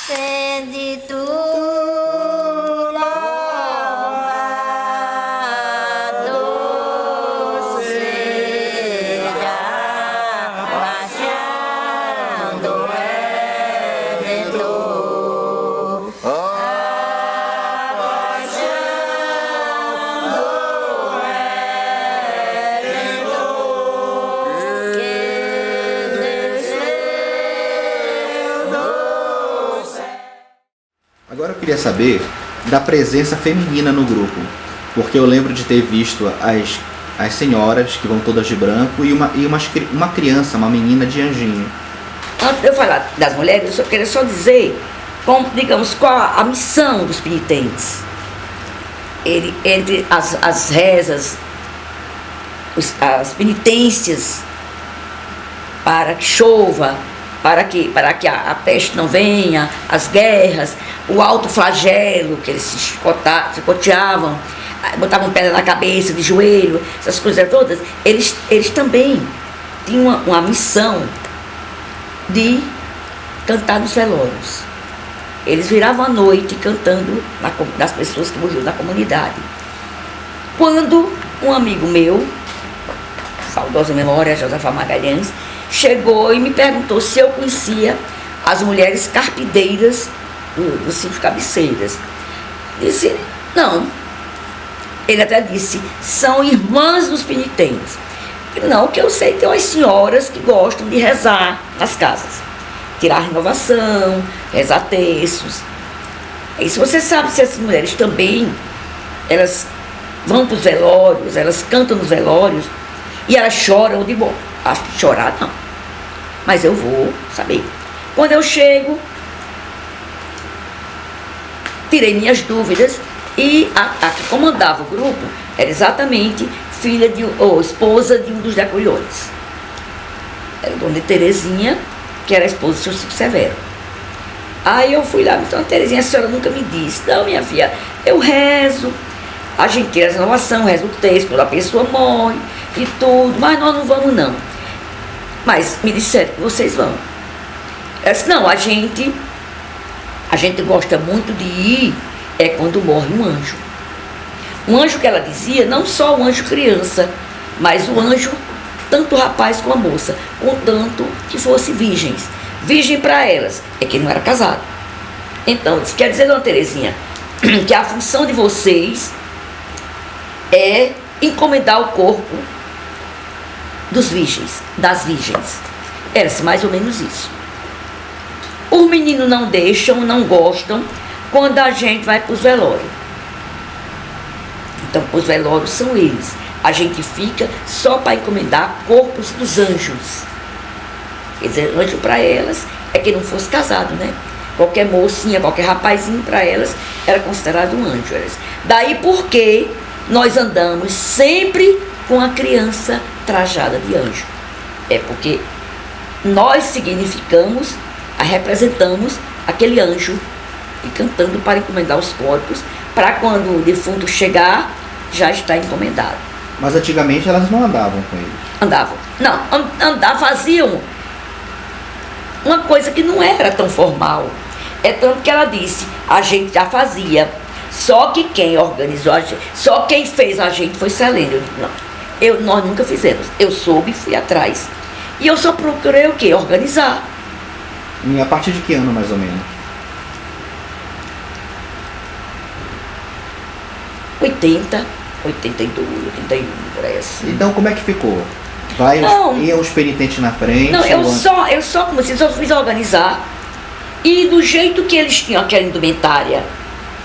Acende tu louvado seja paixão do Redentor. A paixão do Redentor que desceu do céu. Agora eu queria saber da presença feminina no grupo, porque eu lembro de ter visto as senhoras que vão todas de branco e uma criança, uma menina de anjinho. Antes de eu falar das mulheres, eu queria só dizer, digamos, qual a missão dos penitentes. Entre as rezas, as penitências, para que chova, para que a peste não venha, as guerras, o alto flagelo, que eles se chicoteavam, botavam pedra na cabeça, de joelho, essas coisas todas, eles também tinham uma missão de cantar nos velórios. Eles viravam à noite cantando nas pessoas que morriam na comunidade. Quando um amigo meu, saudosa memória, Josefa Magalhães, chegou e me perguntou se eu conhecia as mulheres carpideiras do sítio Cabeceiras. Disse, não. Ele até disse, são irmãs dos penitentes. Não, que eu sei, tem umas senhoras que gostam de rezar nas casas, tirar renovação, rezar terços. E se você sabe se essas mulheres também, elas vão para os velórios, elas cantam nos velórios, e elas choram, eu digo, bom, acho que chorar não, mas eu vou saber. Quando eu chego, tirei minhas dúvidas, e a que comandava o grupo era exatamente filha ou esposa de um dos decolhões. Era a dona Terezinha, que era a esposa do seu Chico Severo. Aí eu fui lá, então, Terezinha, a senhora nunca me disse. Não, minha filha, eu rezo, a gente tira a renovação, rezo o texto, quando a pessoa morre e tudo, mas nós não vamos não. Mas me disseram que vocês vão. Eu disse, não, a gente gosta muito de ir, é quando morre um anjo. Um anjo que ela dizia, não só o anjo criança, mas o anjo, tanto o rapaz como a moça, contanto que fosse virgens. Virgem para elas é que não era casado. Então, quer dizer, dona Terezinha, que a função de vocês é encomendar o corpo das virgens. Era-se mais ou menos isso. Os meninos não deixam, não gostam, quando a gente vai para os velórios. Então, os velórios são eles. A gente fica só para encomendar corpos dos anjos. Quer dizer, anjo para elas é que não fosse casado, né? Qualquer mocinha, qualquer rapazinho para elas era considerado um anjo. Daí porque nós andamos sempre com a criança trajada de anjo. É porque nós significamos, representamos aquele anjo e cantando para encomendar os corpos, para quando o defunto chegar, já está encomendado. Mas antigamente elas não andavam com eles. Andavam. Não, faziam uma coisa que não era tão formal. É tanto que ela disse, a gente já fazia. Só que quem organizou a gente, só quem fez a gente foi Selene. Eu digo, não, nós nunca fizemos. Eu soube, fui atrás. E eu só procurei o quê? Organizar. E a partir de que ano, mais ou menos? 80, 82, 81, por aí assim. Então como é que ficou? Iam os penitentes na frente? Não, eu só como assim, só fiz organizar. E do jeito que eles tinham aquela indumentária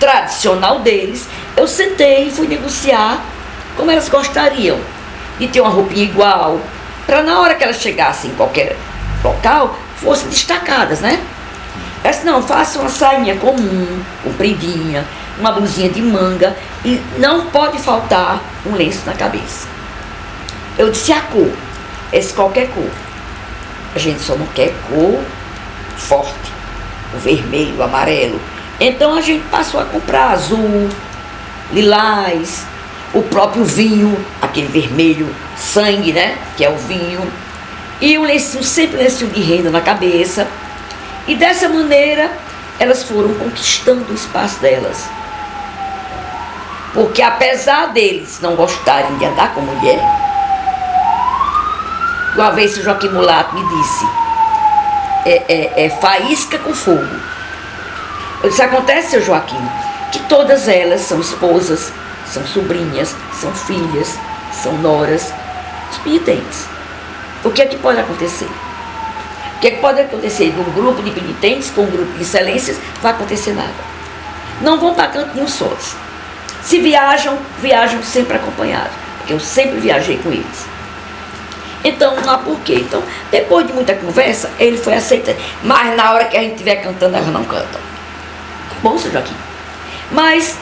tradicional deles, eu sentei e fui negociar como elas gostariam de ter uma roupinha igual, para na hora que elas chegassem em qualquer local, fossem destacadas, né? Elas não, façam uma sainha comum, compridinha, uma blusinha de manga, e não pode faltar um lenço na cabeça. Eu disse a cor, qualquer cor. A gente só não quer cor forte, o vermelho, o amarelo. Então a gente passou a comprar azul, lilás, o próprio vinho, aquele vermelho sangue, né? Que é o vinho. E um lencinho, sempre um lencinho de renda na cabeça. E dessa maneira elas foram conquistando o espaço delas. Porque apesar deles não gostarem de andar com mulher, uma vez o Joaquim Mulato me disse, é faísca com fogo. Eu disse, acontece, seu Joaquim, que todas elas são esposas, são sobrinhas, são filhas, são noras, os penitentes. O que é que pode acontecer? O que é que pode acontecer de um grupo de penitentes com um grupo de excelências? Não vai acontecer nada. Não vão para canto nenhum sós. Se viajam, viajam sempre acompanhados, porque eu sempre viajei com eles. Então, não há porquê. Então, depois de muita conversa, ele foi aceitando. Mas na hora que a gente estiver cantando, elas não cantam. Tá bom, seu Joaquim? Mas,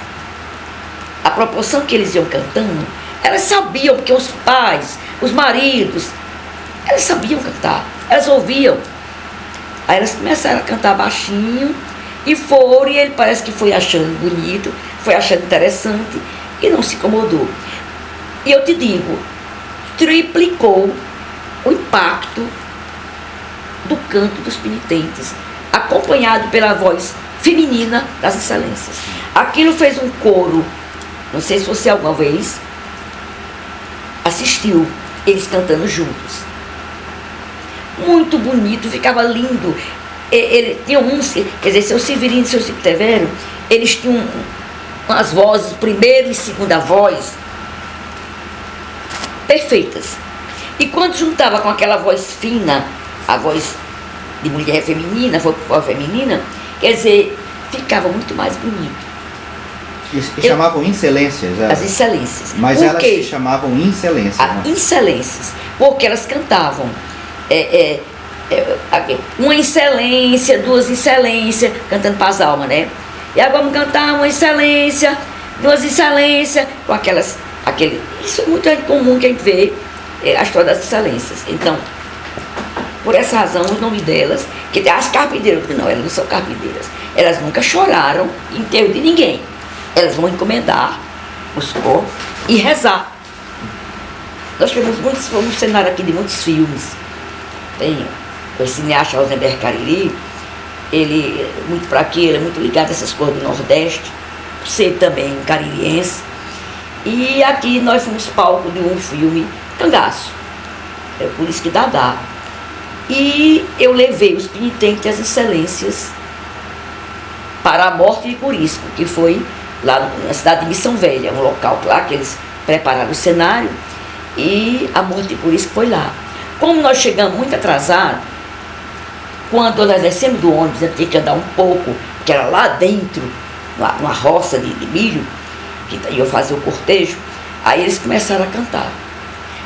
a proporção que eles iam cantando, elas sabiam, porque os pais, os maridos, elas sabiam cantar, elas ouviam. Aí elas começaram a cantar baixinho, e foram, e ele parece que foi achando bonito, foi achando interessante, e não se incomodou. E eu te digo, triplicou o impacto do canto dos penitentes, acompanhado pela voz feminina das excelências. Aquilo fez um coro, não sei se você alguma vez assistiu, eles cantando juntos. Muito bonito, ficava lindo. Ele tinha uns, quer dizer, seu Severino e seu Chico Severo, eles tinham umas vozes, primeira e segunda voz, perfeitas. E quando juntava com aquela voz fina, a voz de mulher feminina, voz feminina, quer dizer, ficava muito mais bonito. E chamavam excelências? As excelências. Mas Por elas quê? se chamavam excelências, né? Excelências, porque elas cantavam uma excelência, duas excelências, cantando para as almas, né? E agora vamos cantar uma excelência, duas excelências, com isso é muito comum que a gente vê a história das excelências. Então, por essa razão, o nome delas, que tem as carpideiras, não, elas não são carpideiras, elas nunca choraram em enterro de ninguém. Elas vão encomendar os corpos e rezar. Nós temos um cenário aqui de muitos filmes. Tem o cineasta Rosenberg Cariri, ele muito para aqui, ele é muito ligado a essas coisas do Nordeste, ser também caririense. E aqui nós fomos palco de um filme Cangaço, é por isso que dá. E eu levei os penitentes e as excelências para a morte de Curisco, que foi lá na cidade de Missão Velha, um local lá que eles prepararam o cenário, e a morte de Curisco foi lá. Como nós chegamos muito atrasados, quando nós descemos do ônibus, a gente tinha que andar um pouco, que era lá dentro, numa roça de milho, que ia fazer o cortejo, aí eles começaram a cantar.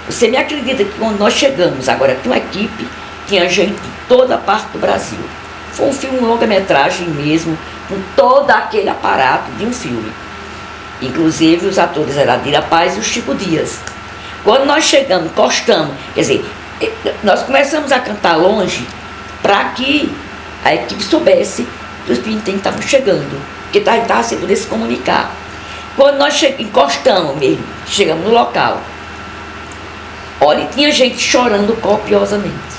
Você me acredita que quando nós chegamos, agora tinha uma equipe, tinha gente de toda a parte do Brasil. Foi um filme, longa-metragem mesmo, com todo aquele aparato de um filme. Inclusive os atores eram a Dira Paz e o Chico Dias. Quando nós chegamos, encostamos, quer dizer, nós começamos a cantar longe para que a equipe soubesse que os penitentes estavam chegando, porque estava sem poder se comunicar. Quando nós encostamos mesmo, chegamos no local, olha, tinha gente chorando copiosamente.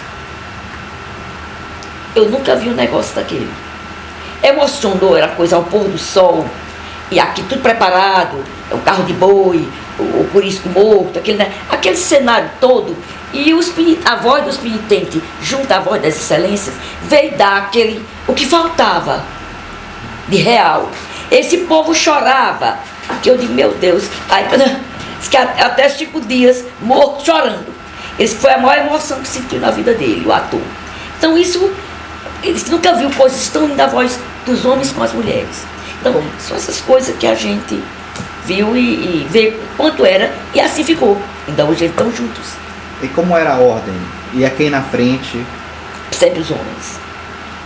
Eu nunca vi um negócio daquele. Emocionou, era coisa ao pôr do sol, e aqui tudo preparado, o carro de boi, o Curisco morto, aquele cenário todo, e a voz dos penitentes, junto à voz das excelências, veio dar o que faltava de real. Esse povo chorava, que eu digo, meu Deus, aí até 5 dias morto chorando. Esse foi a maior emoção que sentiu na vida dele, o ator. Então eles nunca viu coisas tão lindas, a voz dos homens com as mulheres. Então, são essas coisas que a gente viu e vê quanto era, e assim ficou. Ainda hoje eles estão juntos. E como era a ordem? Ia quem na frente? Sempre os homens.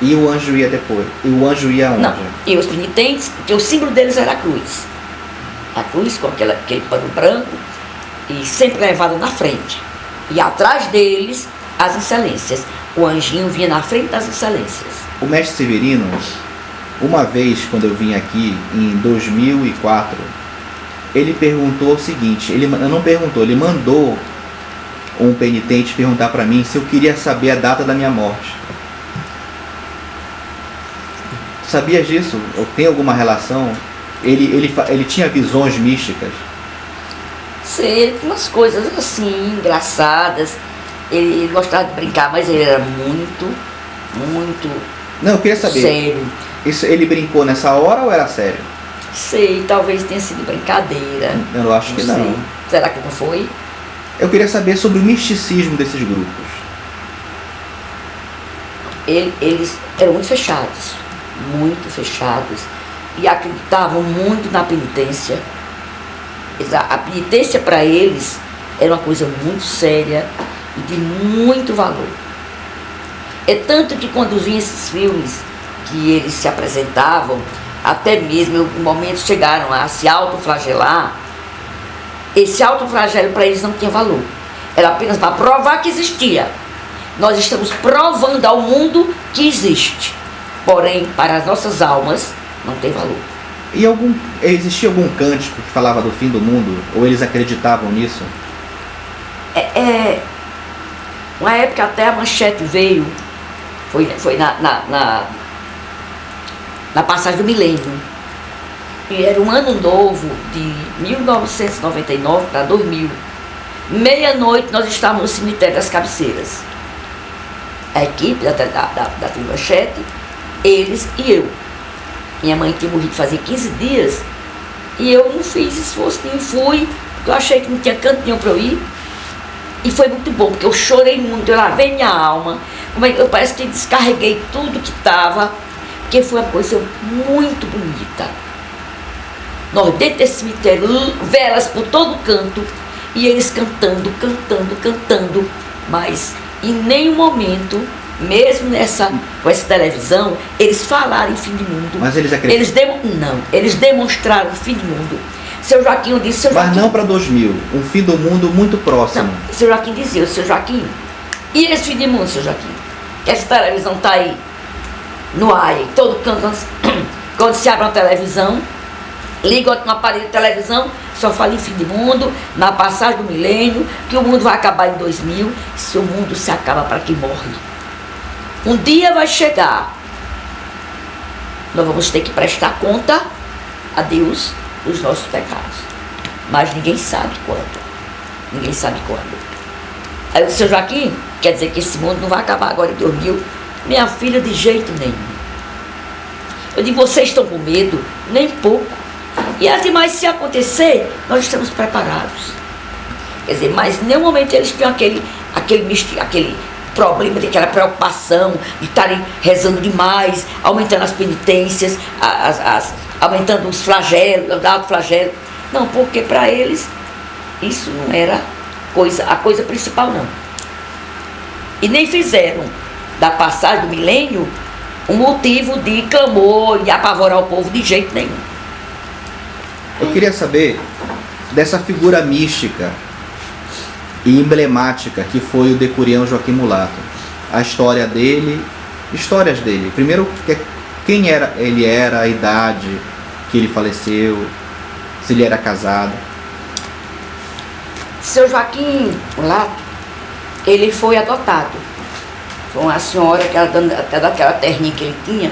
E o anjo ia depois? E o anjo ia onde? Não, e os penitentes, porque o símbolo deles era a cruz. A cruz com aquele pano branco, e sempre levada na frente. E atrás deles, as excelências. O anjinho vinha na frente das excelências. O mestre Severino, uma vez quando eu vim aqui, em 2004, ele perguntou o seguinte, ele mandou um penitente perguntar para mim se eu queria saber a data da minha morte. Sabia disso? Ou tem alguma relação? Ele tinha visões místicas? Sei, umas coisas assim, engraçadas. Ele gostava de brincar, mas ele era muito Não, eu queria saber. sério. Isso, ele brincou nessa hora ou era sério? Sei, talvez tenha sido brincadeira. Eu acho que não. sei. Será que não foi? Eu queria saber sobre o misticismo desses grupos. Eles eram muito fechados, e acreditavam muito na penitência. A penitência para eles era uma coisa muito séria e de muito valor. É tanto que quando vinham esses filmes que eles se apresentavam, até mesmo em momentos chegaram a se autoflagelar, esse autoflagelo para eles não tinha valor. Era apenas para provar que existia. Nós estamos provando ao mundo que existe. Porém, para as nossas almas, não tem valor. E existia algum cântico que falava do fim do mundo? Ou eles acreditavam nisso? Uma época até a Manchete veio, foi na passagem do milênio. E era um ano novo de 1999 para 2000. Meia-noite nós estávamos no cemitério das Cabeceiras. A equipe da TV Manchete, eles e eu. Minha mãe tinha morrido fazia 15 dias e eu não fiz esforço nenhum, fui, porque eu achei que não tinha canto nenhum para eu ir. E foi muito bom, porque eu chorei muito, eu lavei minha alma, eu parece que descarreguei tudo que estava, porque foi uma coisa muito bonita. Nós dentro desse cemitério, velas por todo canto, e eles cantando, mas em nenhum momento, mesmo com essa televisão, eles falaram em fim de mundo. Mas eles acreditam? Eles demonstraram o fim de mundo. Seu Joaquim disse... Mas não para 2000, um fim do mundo muito próximo. Não, seu Joaquim dizia, seu Joaquim, e esse fim de mundo, seu Joaquim? Essa televisão está aí, no ar, em todo canto, quando se abre uma televisão, liga no aparelho de televisão, só fala em fim de mundo, na passagem do milênio, que o mundo vai acabar em 2000, se o mundo se acaba para quem morre. Um dia vai chegar, nós vamos ter que prestar conta a Deus dos nossos pecados, mas ninguém sabe quando. Aí o seu Joaquim, quer dizer que esse mundo não vai acabar agora em 2000? Minha filha, de jeito nenhum. Eu digo, vocês estão com medo? Nem pouco. E ademais, se acontecer, nós estamos preparados. Quer dizer, mas em nenhum momento eles tinham aquele problema, aquela preocupação de estarem rezando demais, aumentando as penitências, aumentando os flagelos, o autoflagelo. Não, porque para eles isso não era a coisa principal, não. E nem fizeram da passagem do milênio um motivo de clamor e apavorar o povo de jeito nenhum. Eu queria saber dessa figura mística e emblemática que foi o decurião Joaquim Mulato. Histórias dele. Primeiro, quem ele era, a idade que ele faleceu, se ele era casado. Seu Joaquim Mulato, ele foi adotado. Foi uma senhora que até daquela terrinha que ele tinha,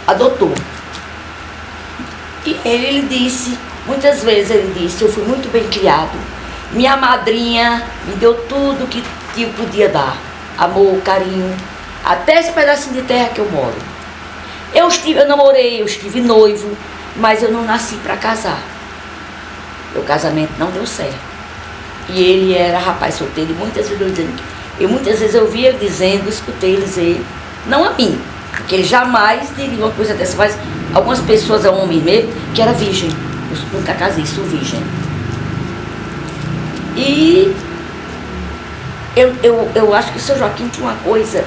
adotou. E ele disse, muitas vezes ele disse, eu fui muito bem criado. Minha madrinha me deu tudo que eu podia dar. Amor, carinho, até esse pedacinho de terra que eu moro. Eu namorei, eu estive noivo, mas eu não nasci para casar. Meu casamento não deu certo. E ele era rapaz solteiro e muitas vezes eu via ele dizendo, escutei ele dizer, não a mim, porque ele jamais diria uma coisa dessa, mas algumas pessoas, homens mesmo, que era virgem. Eu nunca casei, sou virgem. E eu acho que o seu Joaquim tinha uma coisa,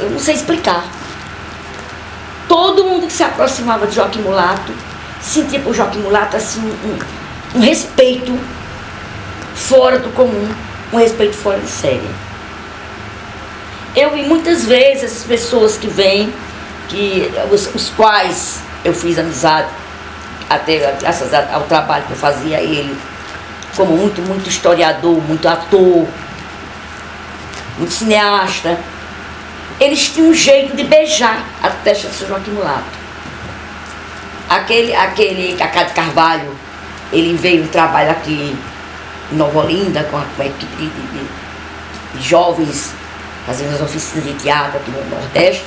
eu não sei explicar. Todo mundo que se aproximava de Joaquim Mulato sentia por Joaquim Mulato assim, um respeito fora do comum, um respeito fora de série. Eu vi muitas vezes essas pessoas que vêm, os quais eu fiz amizade, até graças ao trabalho que eu fazia ele, como muito historiador, muito ator, muito cineasta. eles tinham um jeito de beijar a testa de São Joaquim Mulato. Aquele Cacá de Carvalho, ele veio um trabalho aqui em Nova Olinda com a equipe de jovens fazendo as oficinas de teatro aqui no Nordeste.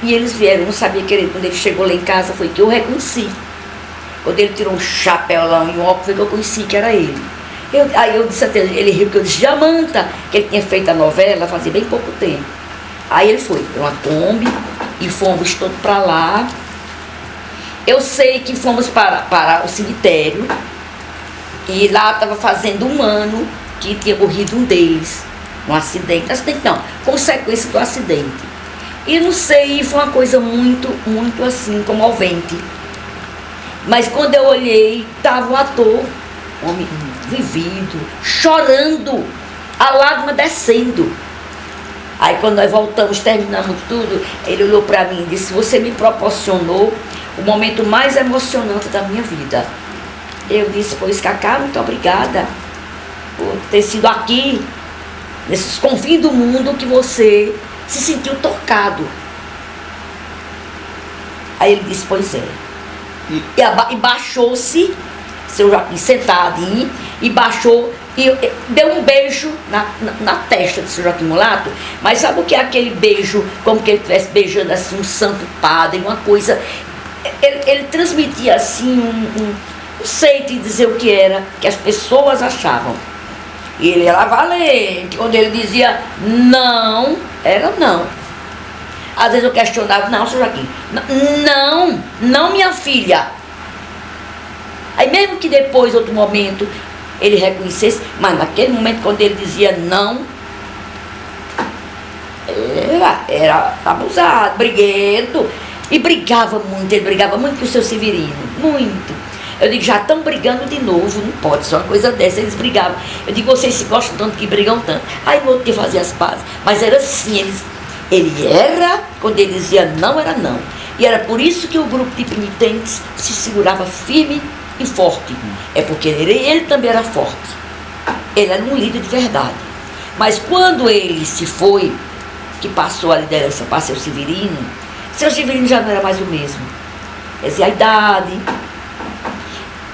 E eles vieram, não sabia que ele, quando ele chegou lá em casa, foi que eu reconheci. Quando ele tirou um chapéu e um óculos, foi que eu conheci que era ele. Aí eu disse até, ele riu, que eu disse, Jamanta, que ele tinha feito a novela fazia bem pouco tempo. Aí ele foi, uma Kombi, e fomos todos para lá. Eu sei que fomos para o cemitério, e lá estava fazendo 1 ano que tinha morrido um deles, um acidente não, consequência do acidente. E não sei, foi uma coisa muito, muito assim, comovente. Mas quando eu olhei, estava o ator, homem vivido, chorando, a lágrima descendo. Aí quando nós voltamos, terminamos tudo, ele olhou para mim e disse, você me proporcionou o momento mais emocionante da minha vida. Eu disse, pois Cacá, muito obrigada por ter sido aqui, nesses confins do mundo, que você se sentiu tocado. Aí ele disse, pois é. E baixou-se, seu Joaquim sentadinho, e baixou e deu um beijo na testa de São Joaquim Mulato. Mas sabe o que é aquele beijo, como que ele estivesse beijando assim um santo padre, uma coisa. Ele transmitia assim não sei te dizer o que era, que as pessoas achavam. E ele era valente, quando ele dizia não, era não. Às vezes eu questionava, não, São Joaquim, não minha filha. Aí mesmo que depois, outro momento, ele reconhecesse, mas naquele momento quando ele dizia não, era abusado, briguento. E brigava muito, ele brigava muito com o seu Severino, muito. Eu digo, já estão brigando de novo, não pode ser uma coisa dessa, eles brigavam. Eu digo, vocês se gostam tanto que brigam tanto. Aí no outro dia fazia as pazes. Mas era assim, ele era, quando ele dizia não, era não. E era por isso que o grupo de penitentes se segurava firme e forte. É porque ele também era forte. Ele era um líder de verdade. Mas quando ele se foi, que passou a liderança para seu Severino já não era mais o mesmo. Quer dizer, a idade,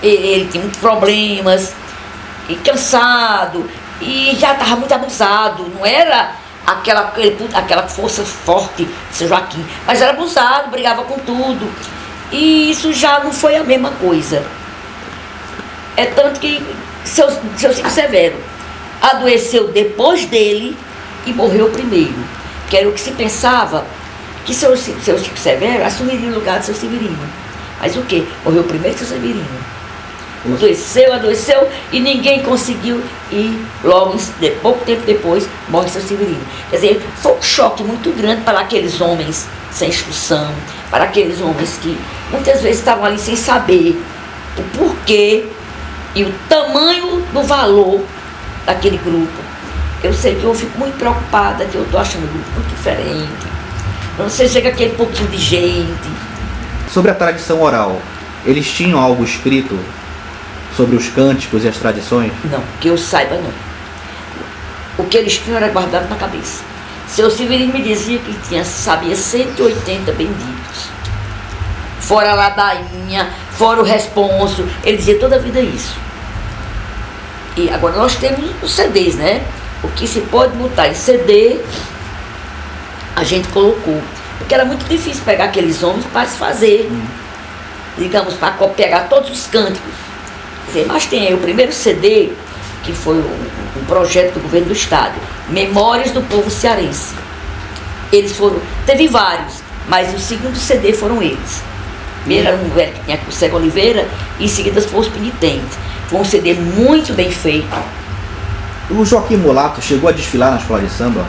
ele tinha muitos problemas, e cansado, e já estava muito abusado. Não era aquela força forte de São Joaquim, mas era abusado, brigava com tudo. E isso já não foi a mesma coisa. É tanto que seu Chico Severo adoeceu depois dele e morreu primeiro. Que era o que se pensava, que seu Chico Severo assumiria o lugar de seu Severino. Mas o quê? Morreu primeiro seu Severino. Adoeceu e ninguém conseguiu, e logo, pouco tempo depois, morre seu Severino. Quer dizer, foi um choque muito grande para aqueles homens sem instrução, para aqueles homens que muitas vezes estavam ali sem saber o porquê e o tamanho do valor daquele grupo. Eu sei que eu fico muito preocupada, que eu estou achando o grupo muito diferente. Não sei, chega aquele pouquinho de gente. Sobre a tradição oral, eles tinham algo escrito sobre os cânticos e as tradições? Não, que eu saiba não. O que eles tinham era guardado na cabeça. Seu Severino me dizia que sabia 180 benditos. Fora a ladainha, fora o responso, ele dizia toda a vida isso. E agora nós temos os CDs, né? O que se pode botar em CD, a gente colocou. Porque era muito difícil pegar aqueles homens para se fazer, digamos, para pegar todos os cânticos. Mas tem aí o primeiro CD, que foi um projeto do governo do estado, Memórias do Povo Cearense. Eles foram, teve vários, mas o segundo CD foram eles. Primeiro era um velho que tinha com o Cego Oliveira, e em seguida foi os penitentes. Foi um CD muito bem feito. O Joaquim Mulato chegou a desfilar na escola de samba?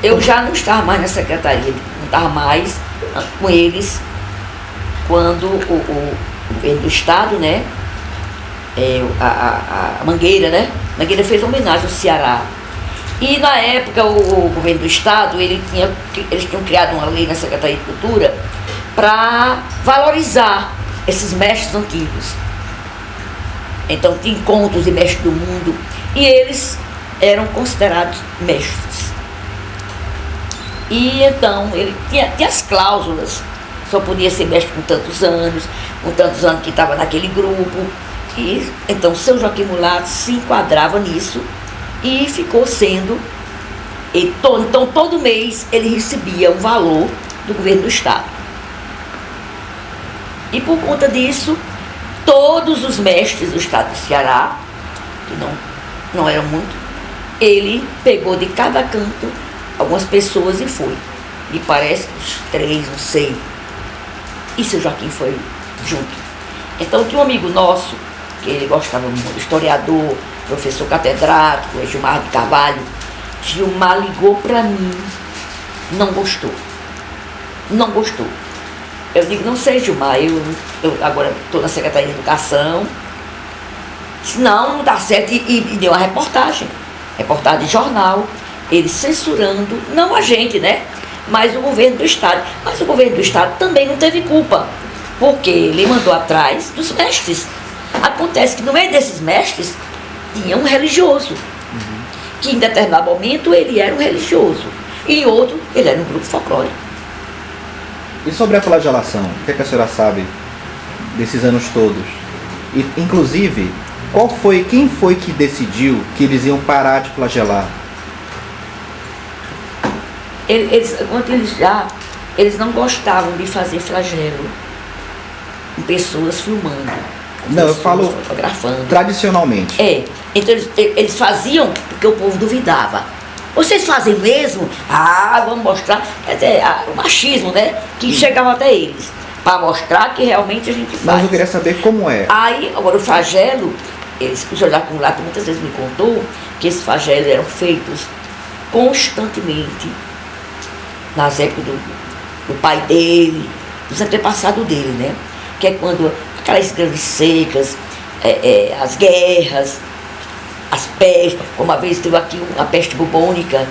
Eu já não estava mais na secretaria, não estava mais com eles quando o governo do estado, né? A Mangueira, né? Mangueira fez homenagem ao Ceará. E na época o governo do estado, eles tinham criado uma lei na Secretaria de Cultura para valorizar esses mestres antigos. Então tinha encontros de mestres do mundo e eles eram considerados mestres. E então ele tinha as cláusulas, só podia ser mestre com tantos anos que estava naquele grupo. E então seu Joaquim Mulato se enquadrava nisso e ficou sendo. Então todo mês ele recebia um valor do governo do estado. E por conta disso, todos os mestres do estado do Ceará, que não eram muito, ele pegou de cada canto algumas pessoas e foi. Me parece uns 3, não sei. E seu Joaquim foi junto. Então tinha um amigo nosso, que ele gostava muito, historiador, professor catedrático, Gilmar de Carvalho. Gilmar ligou para mim, não gostou. Eu digo, não sei, Gilmar, eu agora estou na Secretaria de Educação. Disse, não dá certo, e deu uma reportagem de jornal, ele censurando, não a gente, né? Mas o governo do estado. Mas o governo do estado também não teve culpa, porque ele mandou atrás dos mestres. Acontece que no meio desses mestres tinha um religioso, que em determinado momento ele era um religioso, e em outro ele era um grupo folclórico. E sobre a flagelação, o que a senhora sabe desses anos todos? E, inclusive, quem foi que decidiu que eles iam parar de flagelar? Eles não gostavam de fazer flagelo com pessoas filmando. Não, eu falo fotografando. Tradicionalmente. Então eles faziam porque o povo duvidava. Vocês fazem mesmo? Vamos mostrar. Quer dizer, o machismo, né? Que chegava até eles. Para mostrar que realmente a gente faz. Mas eu queria saber como é. Aí, agora o flagelo, o senhor Jacques Mulato muitas vezes me contou que esses flagelos eram feitos constantemente nas épocas do pai dele, dos antepassados dele, né? Que é quando aquelas grandes secas, as guerras, as pestes, como uma vez teve aqui uma peste bubônica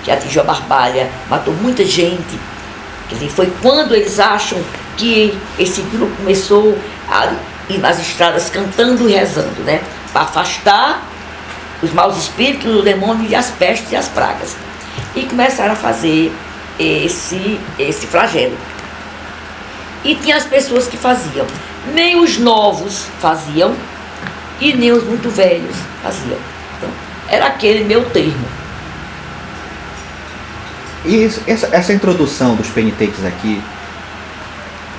que atingiu a Barbalha, matou muita gente. Quer dizer, foi quando eles acham que esse grupo começou a ir nas estradas cantando e rezando, né? Para afastar os maus espíritos, os demônios e as pestes e as pragas. E começaram a fazer esse flagelo. E tinha as pessoas que faziam. Nem os novos faziam e nem os muito velhos faziam. Então, era aquele meu termo. E essa introdução dos penitentes aqui,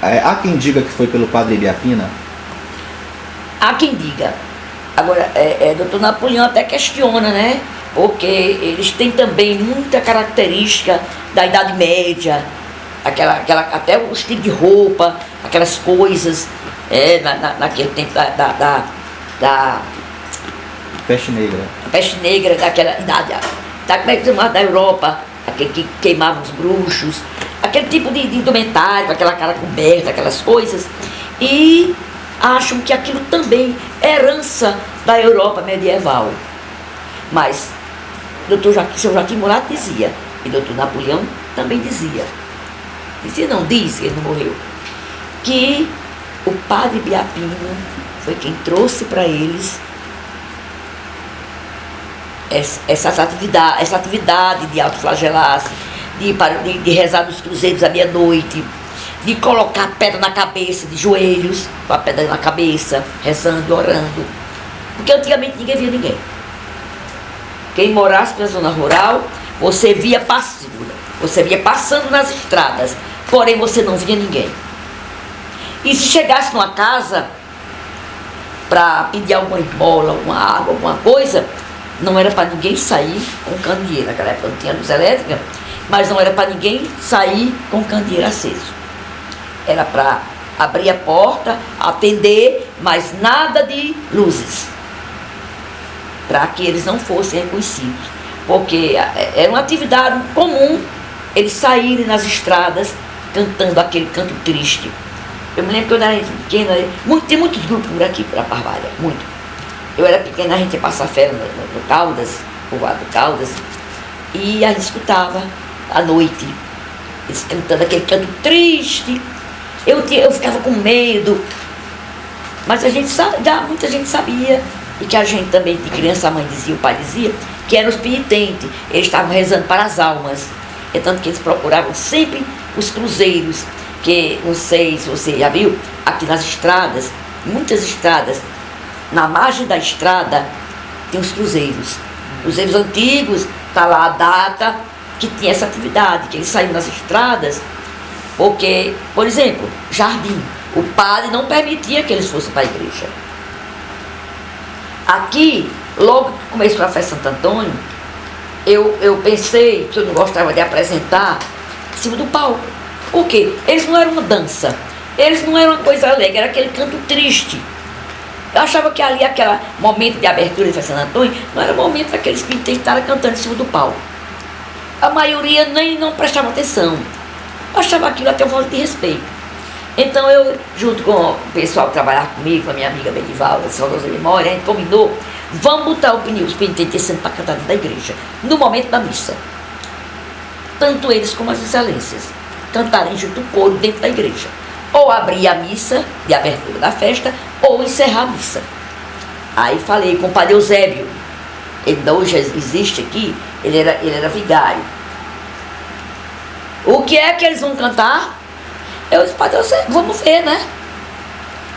há quem diga que foi pelo padre Ibiapina? Há quem diga. Agora, doutor Napoleão até questiona, né? Porque eles têm também muita característica da Idade Média, até o estilo de roupa, aquelas coisas, naquele tempo da Peste negra. Peste negra, daquela idade, como é que se chama, da Europa, aquele que queimavam os bruxos, aquele tipo de indumentário, aquela cara coberta, aquelas coisas, e acham que aquilo também é herança da Europa medieval. Mas seu Joaquim Mulato dizia, e doutor Napoleão também dizia, não diz, ele não morreu, que o padre Biapino foi quem trouxe para eles essa atividade de autoflagelar-se, de rezar nos cruzeiros à meia-noite, de colocar pedra na cabeça, de joelhos, com a pedra na cabeça, rezando e orando. Porque antigamente ninguém via ninguém. Quem morasse na zona rural, você via passando nas estradas, porém você não via ninguém. E se chegasse numa casa para pedir alguma esmola, alguma água, alguma coisa, não era para ninguém sair com candeeiro. Naquela época não tinha luz elétrica, mas não era para ninguém sair com candeeiro aceso. Era para abrir a porta, atender, mas nada de luzes, para que eles não fossem reconhecidos. Porque era uma atividade comum eles saírem nas estradas cantando aquele canto triste. Eu me lembro que quando eu era pequena, tem muitos grupos por aqui, para Barbalha, muito. Eu era pequena, a gente ia passar férias no Caldas, povoado do Caldas, e a gente escutava à noite, eles cantando aquele canto triste. Eu ficava com medo, mas muita gente sabia, e que a gente também, de criança, a mãe dizia, o pai dizia, que eram os penitentes, eles estavam rezando para as almas. É tanto que eles procuravam sempre os cruzeiros, que não sei se você já viu, aqui nas estradas, muitas estradas, na margem da estrada tem os cruzeiros. Cruzeiros antigos, está lá a data que tinha essa atividade, que eles saíam nas estradas, porque, por exemplo, jardim, o padre não permitia que eles fossem para a igreja. Aqui, logo que começou a festa de Santo Antônio, eu pensei que eu não gostava de apresentar em cima do palco. Por quê? Eles não eram uma dança, eles não eram uma coisa alegre, era aquele canto triste. Eu achava que ali, aquele momento de abertura de festa de Santo Antônio, não era o momento daqueles penitentes estarem cantando em cima do palco. A maioria nem não prestava atenção. Eu achava aquilo até um falta de respeito. Então eu, junto com o pessoal que trabalhava comigo, com a minha amiga Benivalda, saudosa memória, a gente combinou, vamos botar os penitentes sempre para cantar dentro da igreja, no momento da missa. Tanto eles como as excelências cantarem junto com o coro dentro da igreja. Ou abrir a missa de abertura da festa, ou encerrar a missa. Aí falei com o padre Eusébio, ele ainda hoje existe aqui, ele era vigário. O que é que eles vão cantar? Eu disse, padre Eusébio, vamos ver, né?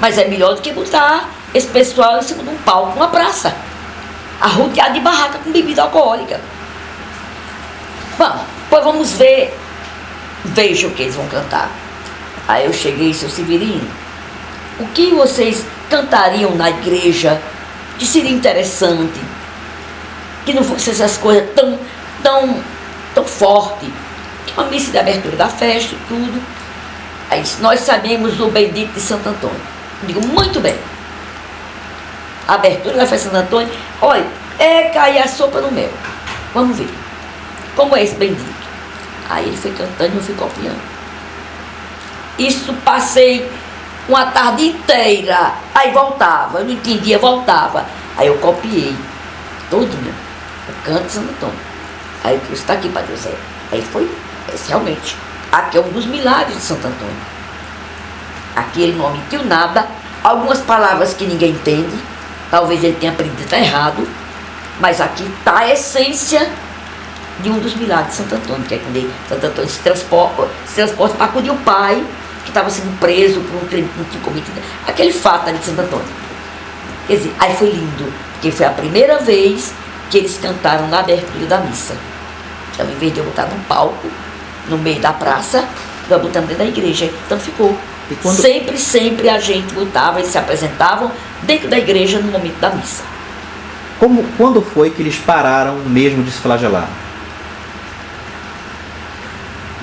Mas é melhor do que botar esse pessoal em cima de um palco, numa praça, arrodeado de barraca com bebida alcoólica. Bom, pois vamos ver, veja o que eles vão cantar. Aí eu cheguei, seu Severino, o que vocês cantariam na igreja que seria interessante, que não fosse essas coisas tão forte, que é uma missa de abertura da festa e tudo. Aí nós sabemos o bendito de Santo Antônio. Eu digo, muito bem. A abertura da festa de Santo Antônio, olha, é cair a sopa no mel. Vamos ver. Como é esse bendito? Aí ele foi cantando e eu fui copiando. Isso passei uma tarde inteira. Aí voltava, eu não entendia, voltava. Aí eu copiei todinho o canto de Santo Antônio. Aí eu disse, está aqui, Padre José. Aí foi, realmente, aqui é um dos milagres de Santo Antônio. Aqui ele não omitiu nada, algumas palavras que ninguém entende, talvez ele tenha aprendido errado, mas aqui está a essência de um dos milagres de Santo Antônio, que é quando Santo Antônio se transporta para acudir o pai, que estava sendo preso por um crime que não tinha cometido, aquele fato ali de Santo Antônio. Quer dizer, aí foi lindo, porque foi a primeira vez que eles cantaram na abertura da missa. Então, em vez de eu botar num palco, no meio da praça, eu botando dentro da igreja. Então ficou. Sempre a gente botava, eles se apresentavam dentro da igreja no momento da missa. Quando foi que eles pararam mesmo de se flagelar?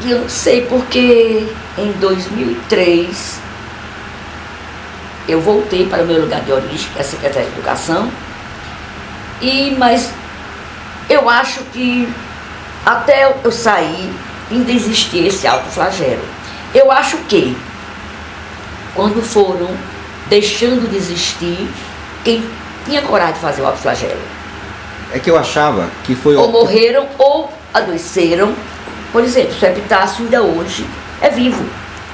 E eu não sei, porque em 2003 eu voltei para o meu lugar de origem, que é a Secretaria de Educação, mas eu acho que até eu sair ainda existia esse autoflagelo. Eu acho que quando foram deixando de existir quem tinha coragem de fazer o autoflagelo. É que eu achava que foi... Ou morreram ou adoeceram. Por exemplo, o Epitácio ainda hoje é vivo,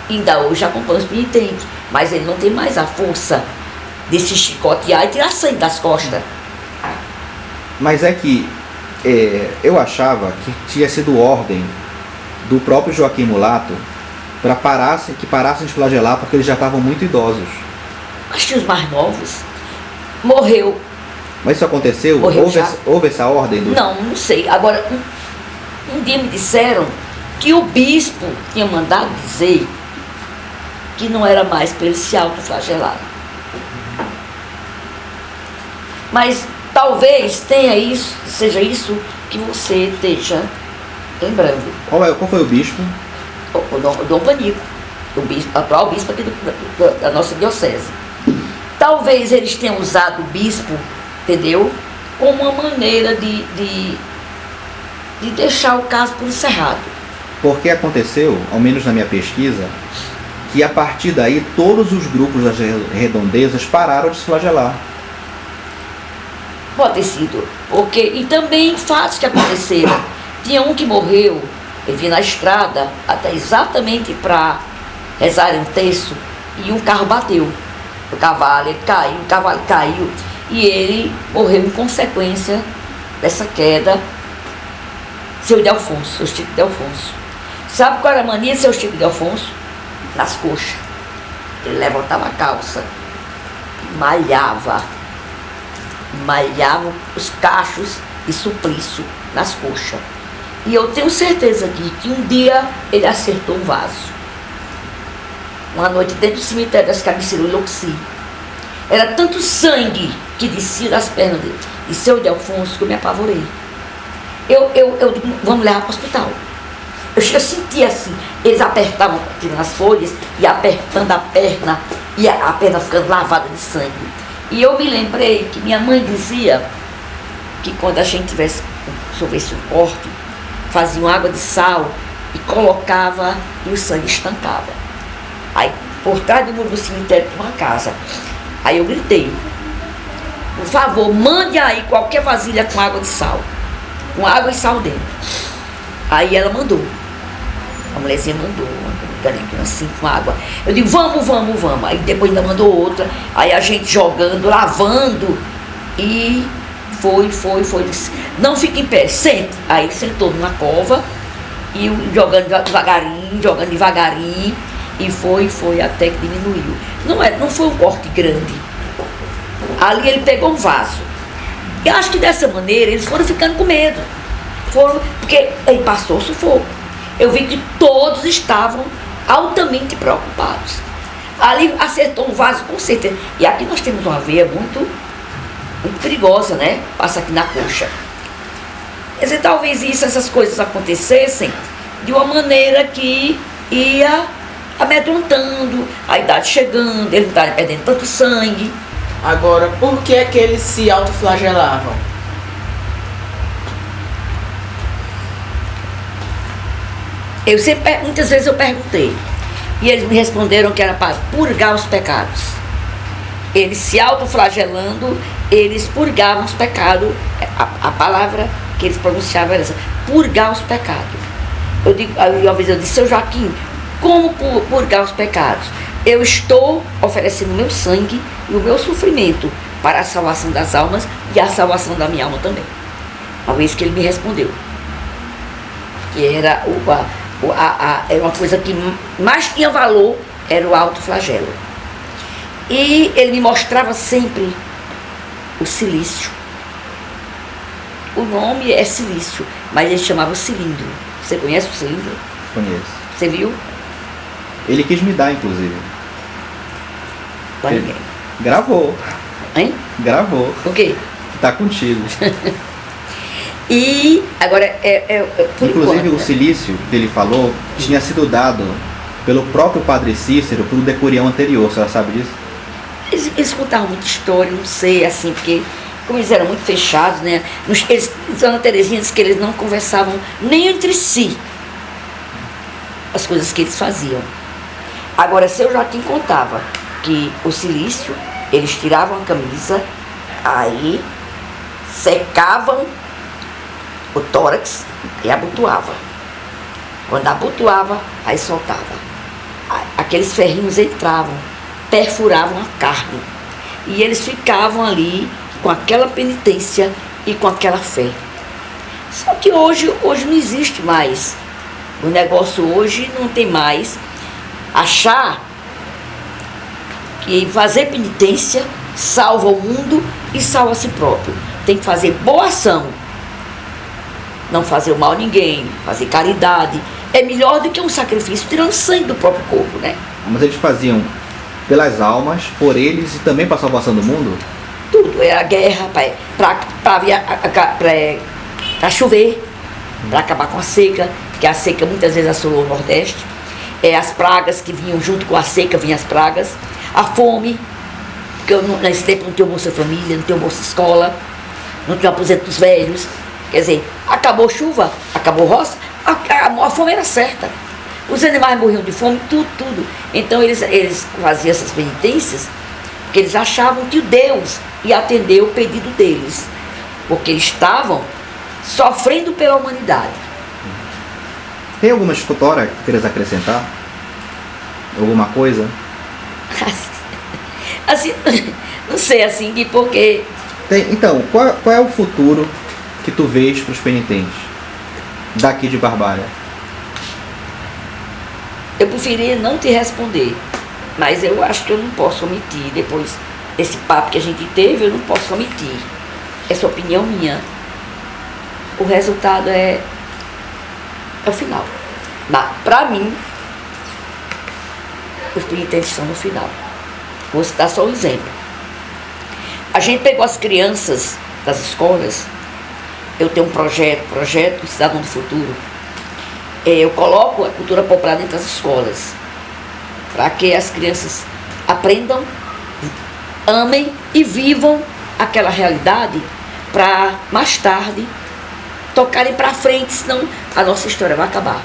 ainda hoje acompanha os penitentes, mas ele não tem mais a força de se chicotear e tirar sangue das costas. Mas é que eu achava que tinha sido ordem do próprio Joaquim Mulato para que parassem de flagelar, porque eles já estavam muito idosos. Mas tinha os mais novos. Morreu. Mas isso aconteceu? Houve essa ordem? Não sei. Agora, um dia me disseram que o bispo tinha mandado dizer que não era mais para ele se autoflagelar. Mas talvez seja isso que você esteja lembrando. Qual foi o bispo? O Dom Panico, o atual bispo aqui da nossa diocese. Talvez eles tenham usado o bispo, entendeu? Como uma maneira de deixar o caso por encerrado. Porque aconteceu, ao menos na minha pesquisa, que a partir daí todos os grupos das redondezas pararam de se flagelar. Pode ter sido. E também fatos que aconteceram. Tinha um que morreu, ele vinha na estrada, até exatamente para rezar um terço, e um carro bateu. O cavalo caiu, e ele morreu em consequência dessa queda seu Ildefonso, seu Chico Ildefonso. Sabe qual era a mania de seu Chico Ildefonso? Nas coxas. Ele levantava a calça, malhava os cachos de suplício nas coxas. E eu tenho certeza que um dia ele acertou um vaso. Uma noite dentro do cemitério das Cabeceiras, em Loxi. Era tanto sangue que descia das pernas dele. E seu Ildefonso, que eu me apavorei. Eu digo, vamos levar para o hospital. Eu sentia assim, eles apertavam, tirando as folhas, e apertando a perna, e a perna ficando lavada de sangue. E eu me lembrei que minha mãe dizia que quando a gente sofresse um corte, faziam água de sal e colocava e o sangue estancava. Aí, por trás do muro do cemitério tinha uma casa. Aí eu gritei, por favor, mande aí qualquer vasilha com água de sal, com água e sal dentro. Aí ela mandou. A mulherzinha mandou uma canequinha assim com água. Eu digo, vamos. Aí depois ainda mandou outra. Aí a gente jogando, lavando. E foi. Disse, não fique em pé, sente. Aí ele sentou numa cova. E jogando devagarinho. E foi até que diminuiu. Não foi um corte grande. Ali ele pegou um vaso. E acho que dessa maneira eles foram ficando com medo. Porque ele passou o sufoco. Eu vi que todos estavam altamente preocupados. Ali acertou um vaso com certeza. E aqui nós temos uma veia muito perigosa, né? Passa aqui na coxa. Quer dizer, talvez essas coisas acontecessem de uma maneira que ia amedrontando, a idade chegando, eles não estavam perdendo tanto sangue. Agora, por que é que eles se autoflagelavam? Muitas vezes eu perguntei. E eles me responderam que era para purgar os pecados. Eles se autoflagelando, eles purgavam os pecados. A palavra que eles pronunciavam era essa, purgar os pecados. Uma vez eu disse, seu Joaquim, como purgar os pecados? Eu estou oferecendo o meu sangue e o meu sofrimento para a salvação das almas e a salvação da minha alma também. Uma vez que ele me respondeu. Que era uma coisa que mais tinha valor, era o autoflagelo. E ele me mostrava sempre o cilício. O nome é cilício, mas ele chamava o cilindro. Você conhece o cilindro? Conheço. Você viu? Ele quis me dar, inclusive. Para ninguém. Gravou. Hein? Gravou. O quê? Tá contigo. E agora, por inclusive enquanto, o cilício que ele falou tinha sido dado pelo próprio Padre Cícero para o decurião anterior, você já sabe disso? Eles contavam muita história, não sei, assim, porque como eles eram muito fechados, né? Ana Terezinha disse que eles não conversavam nem entre si as coisas que eles faziam. Agora, seu Joaquim contava que o cilício, eles tiravam a camisa, aí secavam o tórax e abotoava. Quando abotoava, aí soltava. Aqueles ferrinhos entravam, perfuravam a carne. E eles ficavam ali com aquela penitência e com aquela fé. Só que hoje não existe mais. O negócio hoje não tem mais achar que fazer penitência salva o mundo e salva a si próprio. Tem que fazer boa ação. Não fazer o mal a ninguém, fazer caridade. É melhor do que um sacrifício tirando sangue do próprio corpo, né? Mas eles faziam pelas almas, por eles e também para a salvação do mundo? Tudo. Era guerra para chover, para acabar com a seca, que a seca muitas vezes assolou o Nordeste. As pragas que vinham junto com a seca, vinham as pragas. A fome, porque nesse tempo não tinha Bolsa Família, não tinha Bolsa Escola, não tinha aposento dos velhos. Quer dizer, acabou chuva, acabou roça, a fome era certa. Os animais morriam de fome, tudo. Então eles faziam essas penitências porque eles achavam que Deus ia atender o pedido deles. Porque eles estavam sofrendo pela humanidade. Tem alguma história que queres acrescentar? Alguma coisa? Assim, não sei, assim, porque... Então, qual é o futuro que tu vês para os penitentes? daqui de Barbalha? Eu preferia não te responder, mas eu acho que eu não posso omitir. Depois desse papo que a gente teve, eu não posso omitir. Essa opinião minha. O resultado é o final. Mas, pra mim, os penitentes estão no final. Vou citar só um exemplo. A gente pegou as crianças das escolas. Eu tenho um projeto Cidadão do Futuro. Eu coloco a cultura popular dentro das escolas, para que as crianças aprendam, amem e vivam aquela realidade, para mais tarde tocarem para frente, senão a nossa história vai acabar.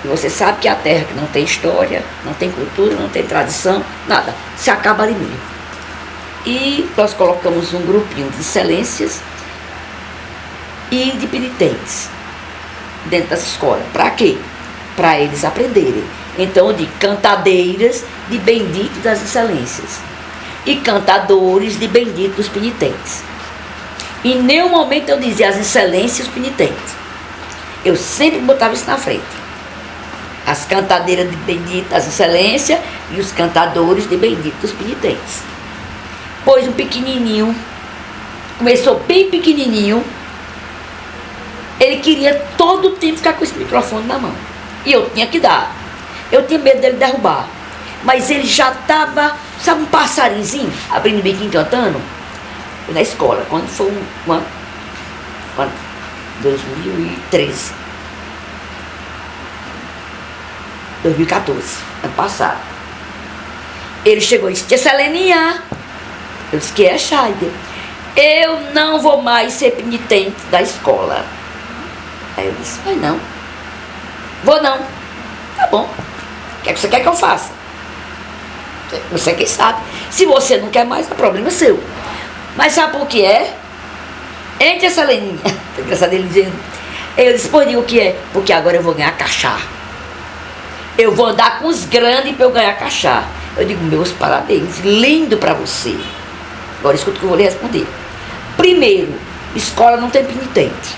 E você sabe que a terra que não tem história, não tem cultura, não tem tradição, nada, se acaba ali mesmo. E nós colocamos um grupinho de excelências e de penitentes dentro das escolas. Para quê? Para eles aprenderem. Então, de cantadeiras de bendito das excelências e cantadores de bendito dos penitentes. Em nenhum momento eu dizia as excelências e os penitentes. Eu sempre botava isso na frente. As cantadeiras de bendito das excelências e os cantadores de bendito dos penitentes. Pois um pequenininho, começou bem pequenininho, ele queria todo o tempo ficar com esse microfone na mão. E eu tinha que dar. Eu tinha medo dele derrubar. Mas ele já estava, sabe, um passarinzinho, abrindo o biquinho cantando? Na escola, quando foi um ano, 2013. 2014, ano passado. Ele chegou e disse: tia Seleninha. Eu disse: que é, Shaide? Eu não vou mais ser penitente da escola. Aí eu disse: vai não. Vou não. Tá bom. O que é que você quer que eu faça? Você quem sabe. Se você não quer mais, o problema é seu. Mas sabe por que é? Entre essa Leninha. Engraçado ele dizendo. Eu disse: pô, digo o que é? Porque agora eu vou ganhar cachá. Eu vou andar com os grandes para eu ganhar cachá. Eu digo: meus parabéns. Lindo para você. Agora escuta o que eu vou lhe responder. Primeiro, escola não tem penitente.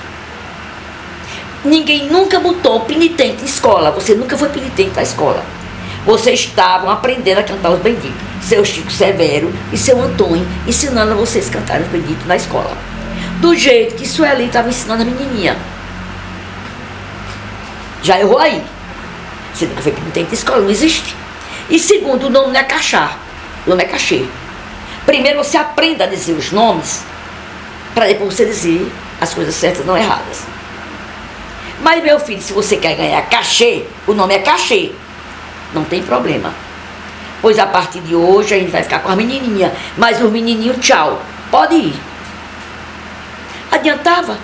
Ninguém nunca botou penitente em escola. Você nunca foi penitente da escola. Vocês estavam aprendendo a cantar os benditos. Seu Chico Severo e seu Antônio ensinando a vocês cantarem os benditos na escola. Do jeito que Sueli estava ensinando a menininha. Já errou aí. Você nunca foi penitente de escola, não existe. E segundo, o nome não é cachá. O nome é cachê. Primeiro você aprenda a dizer os nomes, para depois você dizer as coisas certas, não erradas. Mas, meu filho, se você quer ganhar cachê, o nome é cachê. Não tem problema. Pois a partir de hoje a gente vai ficar com as menininhas. Mas os menininhos, tchau. Pode ir. Adiantava.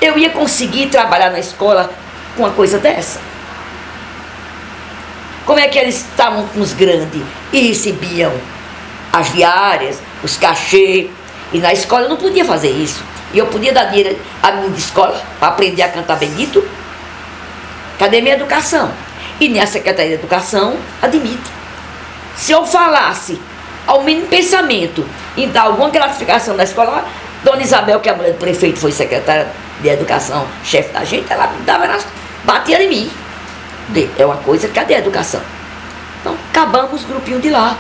Eu ia conseguir trabalhar na escola com uma coisa dessa. Como é que eles estavam com os grandes e recebiam as diárias, os cachê. E na escola eu não podia fazer isso. E eu podia dar dinheiro a mim de escola para aprender a cantar bendito. Cadê minha educação? E nem a Secretaria de Educação admite. Se eu falasse ao mínimo pensamento em dar alguma gratificação na escola, Dona Isabel, que é a mulher do prefeito, foi secretária de Educação, chefe da gente, ela me dava, batia em mim. É uma coisa, cadê a educação? Então, acabamos o grupinho de lá.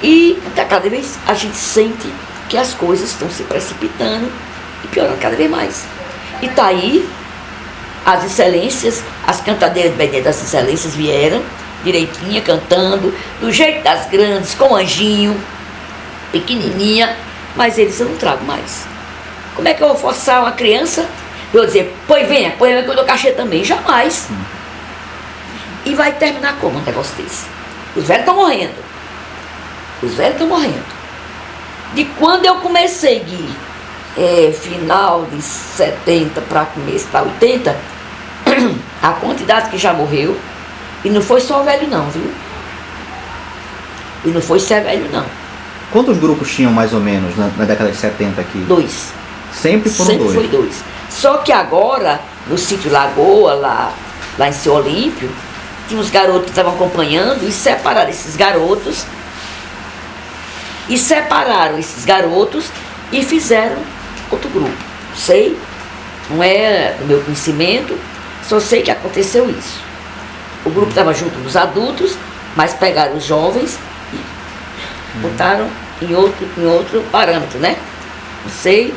E cada vez a gente sente que as coisas estão se precipitando e piorando cada vez mais. E tá aí, as excelências, as cantadeiras das excelências vieram, direitinha, cantando, do jeito das grandes, com anjinho, pequenininha, mas eles eu não trago mais. Como é que eu vou forçar uma criança? Eu vou dizer: pois venha que eu dou cachê também. Jamais. E vai terminar como um negócio desse? Os velhos estão morrendo. Os velhos estão morrendo. De quando eu comecei, Gui, final de 70 para começo para 80, a quantidade que já morreu, e não foi só velho não, viu? E não foi só velho não. Quantos grupos tinham mais ou menos na década de 70 aqui? 2. Sempre foram Sempre 2? Foi 2. Só que agora, no sítio Lagoa, lá em Seu Olímpio, tinha uns garotos que estavam acompanhando e separaram esses garotos. E fizeram outro grupo. Sei Não é do meu conhecimento, só sei que aconteceu isso. O grupo estava junto dos adultos, mas pegaram os jovens e botaram em outro parâmetro, né? Não sei,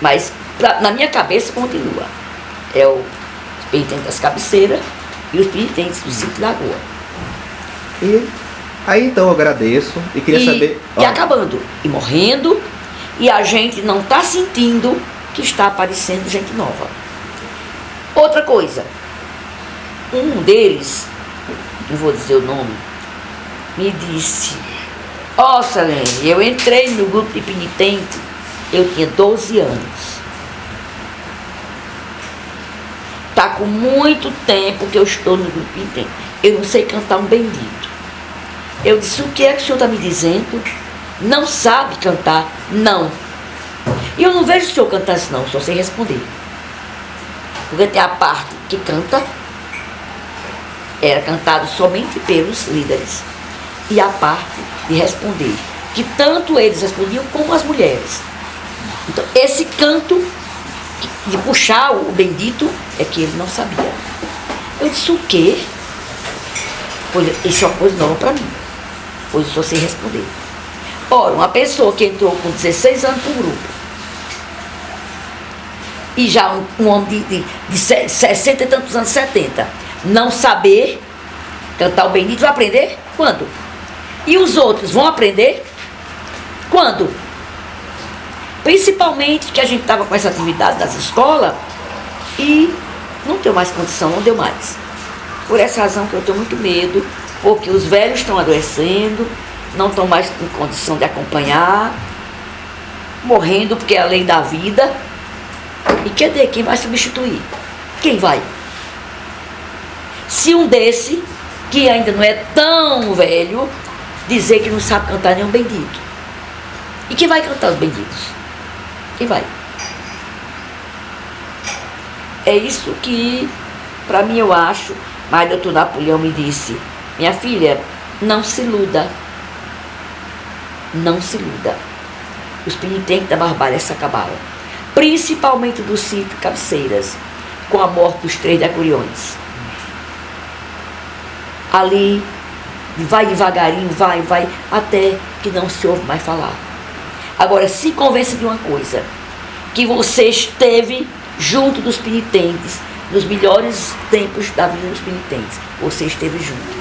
mas na minha cabeça continua. É os penitentes das cabeceiras e os penitentes do Sítio Lagoa. E aí então eu agradeço e queria saber... E acabando, e morrendo, e a gente não está sentindo que está aparecendo gente nova. Outra coisa, um deles, não vou dizer o nome, me disse: ó, Selene, eu entrei no grupo de penitente, eu tinha 12 anos. Está com muito tempo que eu estou no grupo de penitente. Eu não sei cantar um bendito. Eu disse: o que é que o senhor está me dizendo? Não sabe cantar? Não. E eu não vejo o senhor cantar isso não, só sei responder. Porque tem a parte que canta, era cantado somente pelos líderes. E a parte de responder, que tanto eles respondiam como as mulheres. Então, esse canto de puxar o bendito é que ele não sabia. Eu disse: o quê? Pois isso é uma coisa nova para mim, pois eu só sei responder. Ora, uma pessoa que entrou com 16 anos para o grupo, e já um homem de 60 e tantos anos, 70, não saber cantar o bendito, vai aprender quando? E os outros vão aprender quando? Principalmente que a gente estava com essa atividade das escolas e não deu mais condição, não deu mais. Por essa razão que eu tenho muito medo, porque os velhos estão adoecendo, não estão mais em condição de acompanhar, morrendo porque é a lei da vida. E cadê? Quem vai substituir? Quem vai? Se um desse, que ainda não é tão velho, dizer que não sabe cantar nenhum bendito. E quem vai cantar os benditos? Quem vai? É isso que, para mim, eu acho. Mas o doutor Napoleão me disse: minha filha, não se iluda. Não se iluda. Os penitentes da barbárie se acabaram. Principalmente do sítio Cabeceiras, com a morte dos 3 decuriões. Ali, vai devagarinho, vai, até que não se ouve mais falar. Agora, se convence de uma coisa, que você esteve junto dos penitentes, nos melhores tempos da vida dos penitentes, você esteve junto.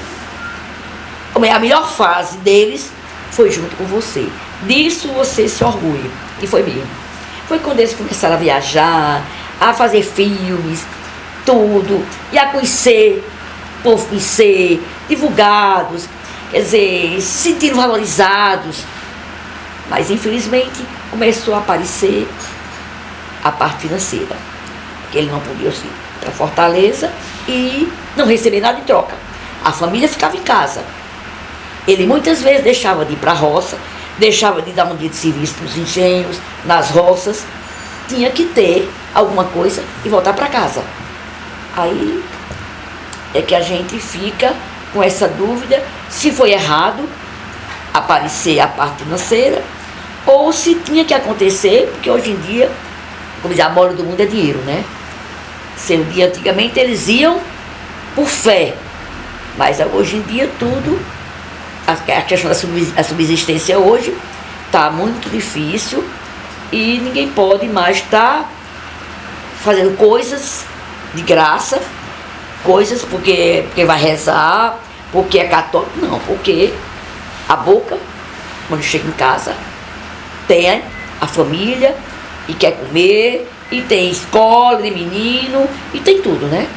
A melhor fase deles foi junto com você. Disso você se orgulha, e foi mesmo. Foi quando eles começaram a viajar, a fazer filmes, tudo, e a conhecer, povo conhecer, divulgados, quer dizer, se sentiram valorizados. Mas infelizmente começou a aparecer a parte financeira, que ele não podia ir para Fortaleza e não receber nada em troca. A família ficava em casa. Ele muitas vezes deixava de ir para a roça, deixava de dar um dia de serviço nos engenhos, nas roças, tinha que ter alguma coisa e voltar para casa. Aí é que a gente fica com essa dúvida se foi errado aparecer a parte financeira ou se tinha que acontecer, porque hoje em dia, como diz, a moda do mundo é dinheiro, né? Antigamente eles iam por fé, mas hoje em dia tudo, a questão da subsistência hoje está muito difícil e ninguém pode mais estar fazendo coisas de graça, coisas porque vai rezar, porque é católico, não, porque a boca, quando chega em casa, tem a família e quer comer, e tem escola de menino, e tem tudo, né?